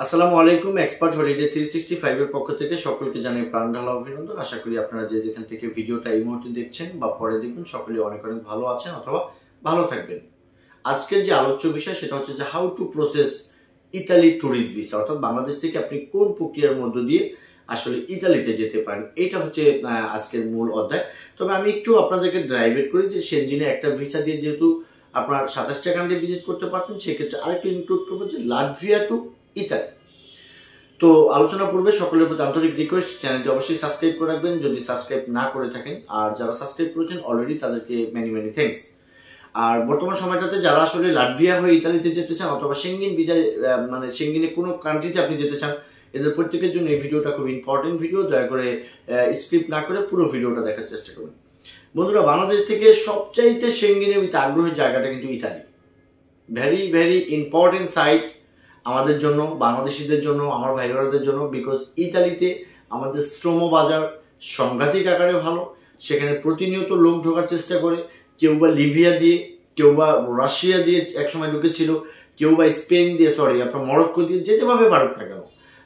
আসসালামু আলাইকুম। Expert holiday 365 এর পক্ষ থেকে সকলকে জানাই প্রাণঢালা অভিনন্দন। আশা করি আপনারা যে যেখান থেকে ভিডিওটা এই মুহূর্তে দেখছেন বা পরে দেখবেন সকলে অনেক অনেক ভালো আছেন অথবা ভালো থাকবেন। আজকের যে আলোচ্য বিষয় সেটা হচ্ছে যে how to process Italy tourist visa, অর্থাৎ বাংলাদেশ থেকে আপনি কোন প্রক্রিয়ার মধ্য দিয়ে আসলে ইতালিতে যেতে পারেন। এটা হচ্ছে আজকের মূল অধ্যায়। তবে আমি একটু আপনাদেরকে ড্রাইভেট করি যে সেনজিনে একটা ভিসা দিয়ে যেহেতু আপনার 27টা কান্ট্রি ভিজিট করতে পারছেন, সেক্ষেত্রে আরেকটু ইনক্লুড করবো যে লাটভিয়া টু ইতালি। তো আলোচনা পূর্বে সকলের প্রতি আন্তরিক রিকোয়েস্ট, চ্যানেলটি অবশ্যই সাবস্ক্রাইব করে রাখবেন যদি সাবস্ক্রাইব না করে থাকেন, আর যারা সাবস্ক্রাইব করেছেন অলরেডি তাদেরকে মেনি মেনি থ্যাঙ্কস। আর বর্তমান সময়টাতে যারা আসলে লাটভিয়া হয়ে ইতালিতে যেতে চান অথবা সেঙ্গিন ভিসায় মানে সেঙ্গিনে কোনো কান্ট্রিতে আপনি যেতে চান, এদের প্রত্যেকের জন্য এই ভিডিওটা খুব ইম্পর্টেন্ট ভিডিও। দয়া করে স্ক্রিপ্ট না করে পুরো ভিডিওটা দেখার চেষ্টা করুন। বন্ধুরা, বাংলাদেশ থেকে সবচাইতে সেঙ্গিনের আগ্রহের জায়গাটা কিন্তু Italy. Very very important site আমাদের জন্য, বাংলাদেশিদের জন্য, আমার ভাই বোনদের জন্য। বিকজ ইতালিতে আমাদের শ্রম বাজার সাংঘাতিক আকারে ভালো। সেখানে প্রতিনিয়ত লোক ঢোকার চেষ্টা করে, কেউ বা লিবিয়া দিয়ে, কেউ বা রাশিয়া দিয়ে একসময় ঢুকেছিল, কেউ বা স্পেন দিয়ে, আপনার মরক্কো দিয়ে, যেভাবে পারুক না কেন।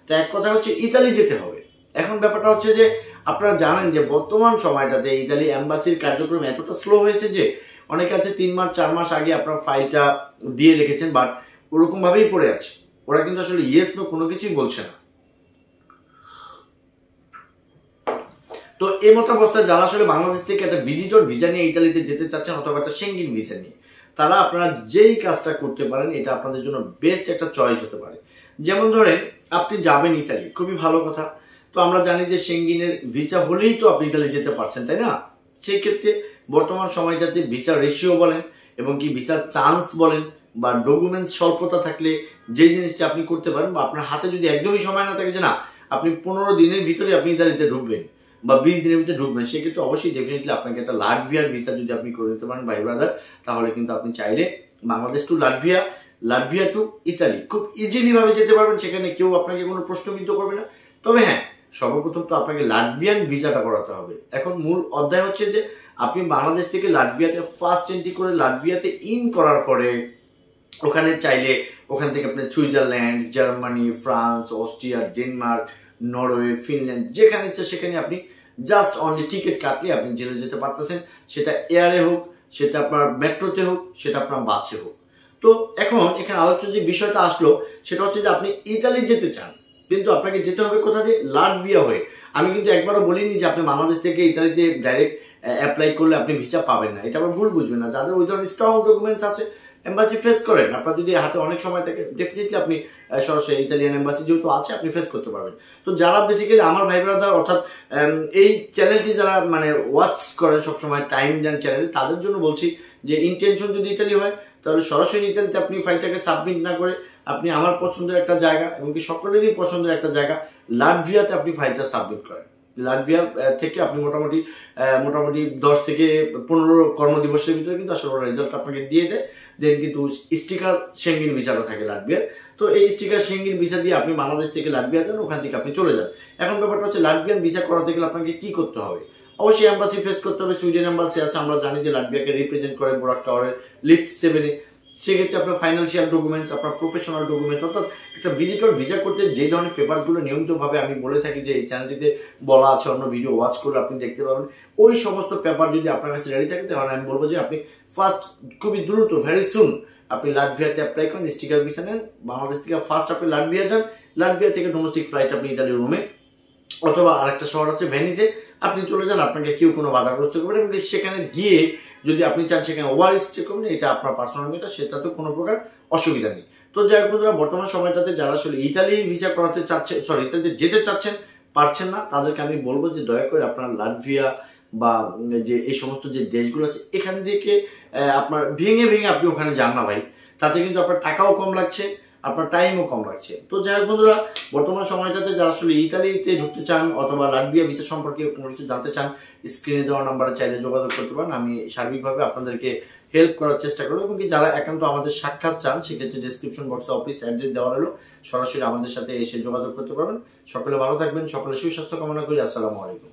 তো এক কথা হচ্ছে ইতালি যেতে হবে। এখন ব্যাপারটা হচ্ছে যে আপনারা জানেন যে বর্তমান সময়টাতে ইতালি এম্বাসির কার্যক্রম এতটা স্লো হয়েছে যে অনেকে আছে 3 মাস 4 মাস আগে আপনার ফাইলটা দিয়ে রেখেছেন, বাট ওরকম ভাবেই পড়ে আছে। ওরা কিন্তু আসলে ইয়েস নো কোনো কিছুই বলছে না। তো এই মতো অবস্থায় যারা আসলে বাংলাদেশ থেকে একটা ভিজিটর ভিসা নিয়ে ইতালিতে যেতে চাচ্ছেন অথবা একটা সেঙ্গিন ভিসা নিয়ে, তারা আপনারা যেই কাজটা করতে পারেন এটা আপনাদের জন্য বেস্ট একটা চয়েস হতে পারে। যেমন ধরেন আপনি যাবেন ইতালি, খুবই ভালো কথা। তো আমরা জানি যে সেঙ্গিনের ভিসা হলেই তো আপনি ইতালি যেতে পারছেন, তাই না? সেই ক্ষেত্রে বর্তমান সময়টাতে ভিসা রেশিও বলেন এবং কি ভিসা চান্স বলেন বা ডকুমেন্টস স্বল্পতা থাকলে যে জিনিসটা আপনি করতে পারেন, বা আপনার হাতে যদি একদমই সময় না থাকে যে না আপনি 15 দিনের ভিতরে আপনি ইতালিতে ঢুকবেন বা 20 দিনের ভিতরে ঢুকবেন, সেক্ষেত্রে অবশ্যই ডেফিনেটলি আপনাকে একটা লাটভিয়ার ভিসা যদি আপনি করে নিতে পারেন ভাই ব্রাদার, তাহলে কিন্তু আপনি চাইলে Bangladesh to Latvia, Latvia to Italy খুব ইজিলি ভাবে যেতে পারবেন। সেখানে কেউ আপনাকে কোনো প্রশ্নবিদ্ধ করবে না। তবে হ্যাঁ, সর্বপ্রথম তো আপনাকে লাটভিয়ান ভিসাটা করাতে হবে। এখন মূল অধ্যায় হচ্ছে যে আপনি বাংলাদেশ থেকে লাটভিয়াতে ফার্স্ট এন্ট্রি করে লাটভিয়াতে ইন করার পরে ওখানে চাইলে ওখান থেকে আপনি Switzerland, Germany, France, Austria, Denmark, Norway, Finland, যেখানে ইচ্ছে সেখানে আপনি জাস্ট অনলি টিকিট কাটলে আপনি জেলে যেতে পারতেছেন। সেটা এয়ারে হোক, সেটা আপনার মেট্রোতে হোক, সেটা আপনার বাসে হোক। তো এখন এখানে আলোচ্য যে বিষয়টা আসলো সেটা হচ্ছে যে আপনি ইতালি যেতে চান, কিন্তু আপনাকে যেতে হবে কোথা দিয়ে? লাটভিয়া হয়ে। আমি কিন্তু একবারও বলিনি যে আপনি বাংলাদেশ থেকে ইতালিতে ডাইরেক্ট অ্যাপ্লাই করলে আপনি ভিসা পাবেন না। এটা আবার ভুল বুঝবেন না। যাদের ওই ধরনের স্ট্রং ডকুমেন্টস আছে, এম্বাসি ফেস করেন। আপনার যদি হাতে অনেক সময় থাকে ডেফিনেটলি আপনি সরাসরি ইতালিয়ান এম্বাসি যেহেতু আছে আপনি ফেস করতে পারবেন। তো যারা বেসিক্যালি আমার ভাই ব্রাদার অর্থাৎ এই চ্যানেলটি যারা মানে ওয়াচ করেন সবসময়, টাইম দেন চ্যানেলে, তাদের জন্য বলছি যে ইন্টেনশন যদি ইতালি হয় তাহলে সরাসরি ইতালিতে আপনি ফাইলটাকে সাবমিট না করে আপনি আমার পছন্দের একটা জায়গা এবং কি সকলেরই পছন্দের একটা জায়গা লাটভিয়াতে আপনি ফাইলটা সাবমিট করেন। লাটভিয়া থেকে আপনি মোটামুটি 10 থেকে 15 কর্মদিবসের ভিতরে কিন্তু আসলে রেজাল্ট আপনাকে দিয়ে দেয়। দেন কিন্তু স্টিকার সেঙ্গিন ভিসাটা থাকে লাটভিয়ার। তো এই স্টিকার সেঙ্গিন ভিসা দিয়ে আপনি বাংলাদেশ থেকে লাটভিয়া যান, ওখান থেকে আপনি চলে যান। এখন ব্যাপারটা হচ্ছে লাটভিয়ান ভিসা করাতে গেলে আপনাকে কি করতে হবে? অবশ্যই এম্বাসি ফেস করতে হবে। সুইডেন এম্বাসি আছে, আমরা জানি যে লাটভিয়াকে রিপ্রেজেন্ট করে বোরাক টাওয়ারের লিফট 7-এ। সেক্ষেত্রে আপনার ফাইন্যান্সিয়াল ডকুমেন্টস, আপনার প্রফেশনাল ডকুমেন্টস, অর্থাৎ একটা ভিজিটর ভিসা করতে যে ধরনের পেপারগুলো নিয়মিতভাবে আমি বলে থাকি যে এই চ্যানেলটিতে বলা আছে, অন্য ভিডিও ওয়াচ করলে আপনি দেখতে পাবেন, ওই সমস্ত পেপার যদি আপনার কাছে রেডি থাকে তাহলে আমি বলবো যে আপনি ফার্স্ট খুবই দ্রুত ভেরি সুন আপনি লাটভিয়াতে অ্যাপ্লাই করেন, স্টিকার ভিসা নেন। বাংলাদেশ থেকে ফার্স্ট আপনি লাটভিয়া যান, লাটভিয়া থেকে ডোমেস্টিক ফ্লাইট আপনি ইতালির রোমে অথবা আরেকটা শহর আছে ভেনিসে আপনি চলে যান। আপনাকে কেউ কোনো বাধাগ্রস্ত করবে না। সেখানে গিয়ে যদি আপনি চান সেখানে ওভার স্টে করবেন, এটা আপনার পার্সোনাল মেটা, সেটাতে কোনো প্রকার অসুবিধা নেই। তো যাই হোক বন্ধুরা, বর্তমান সময়টাতে যারা আসলে ইতালি ভিসা করাতে চাচ্ছে, ইতালিতে যেতে চাচ্ছেন পারছেন না, তাদেরকে আমি বলবো যে দয়া করে আপনার লাটভিয়া বা যে এই সমস্ত যে দেশগুলো আছে এখান থেকে আপনার ভেঙে ভেঙে আপনি ওখানে যান না ভাই। তাতে কিন্তু আপনার টাকাও কম লাগছে, আপনার টাইমও কম লাগছে। তো যাই হোক বন্ধুরা, বর্তমান সময়টাতে যারা আসলে ইতালিতে ঢুকতে চান অথবা লাটভিয়া ভিসা সম্পর্কে কোনো কিছু জানতে চান, স্ক্রিনে দেওয়া নাম্বারে চাইলে যোগাযোগ করতে পারেন। আমি সার্বিকভাবে আপনাদেরকে হেল্প করার চেষ্টা করবো। এবং কি যারা একান্ত আমাদের সাক্ষাৎ চান, সেক্ষেত্রে ডিসক্রিপশন বক্সে অফিস অ্যাড্রেস দেওয়া হলো, সরাসরি আমাদের সাথে এসে যোগাযোগ করতে পারবেন। সকলে ভালো থাকবেন, সকলে সুস্বাস্থ্য কামনা করি। আসসালামু আলাইকুম।